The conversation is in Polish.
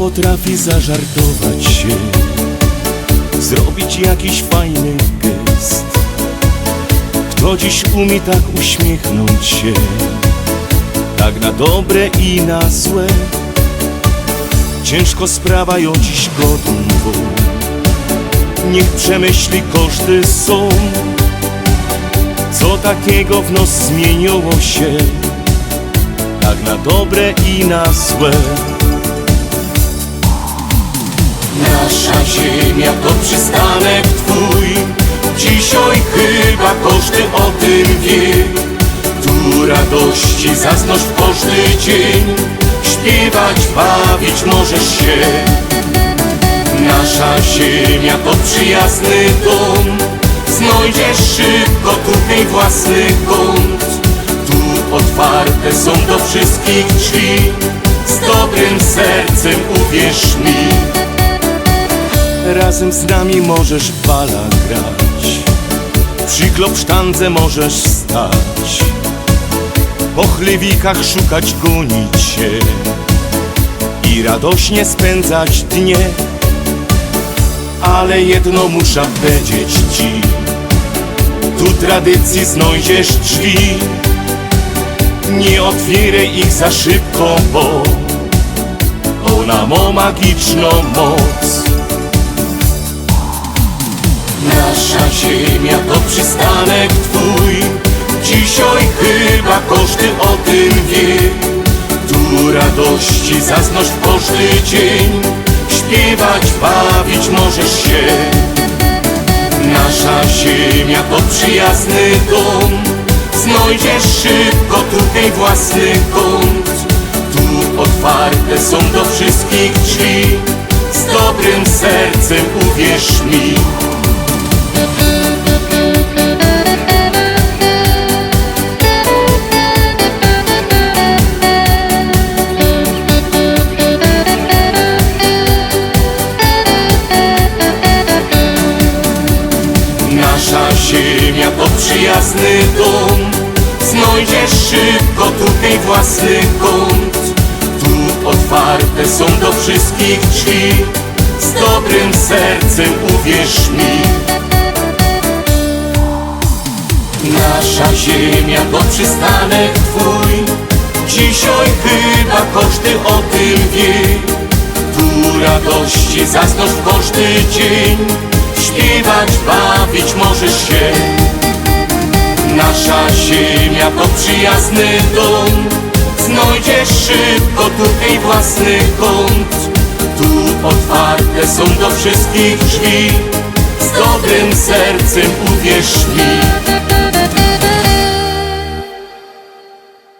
potrafi zażartować się, zrobić jakiś fajny gest. Kto dziś umie tak uśmiechnąć się, tak na dobre i na złe. Ciężko sprawa ją dziś godną, niech przemyśli koszty są. Co takiego w nos zmieniło się, tak na dobre i na złe. Nasza ziemia to przystanek twój, dzisiaj chyba każdy o tym wie. Tu radości zaznać w każdy dzień, śpiewać, bawić możesz się. Nasza ziemia to przyjazny dom, znajdziesz szybko tutaj własny kąt. Tu otwarte są do wszystkich drzwi, z dobrym sercem uwierz mi. Razem z nami możesz w bala grać, przy klopsztandze możesz stać, po chlewikach szukać, gonić się i radośnie spędzać dnie. Ale jedno muszę powiedzieć ci, tu tradycji znajdziesz drzwi. Nie otwieraj ich za szybko, bo ona ma magiczną moc. Nasza ziemia to przystanek twój, dzisiaj chyba każdy o tym wie. Tu radości zaznać w każdy dzień, śpiewać, bawić możesz się. Nasza ziemia to przyjazny dom, znajdziesz szybko tutaj własny kąt. Tu otwarte są do wszystkich drzwi, z dobrym sercem uwierz mi. Nasza ziemia to przyjazny dom, znajdziesz szybko tutaj własny kąt. Tu otwarte są do wszystkich drzwi, z dobrym sercem uwierz mi. Nasza ziemia to przystanek twój, dzisiaj chyba każdy o tym wie. Tu radości zaznać w każdy dzień, śpiewać, bawić możesz się. Nasza ziemia to przyjazny dom, znajdziesz szybko tutaj własny kąt. Tu otwarte są do wszystkich drzwi, z dobrym sercem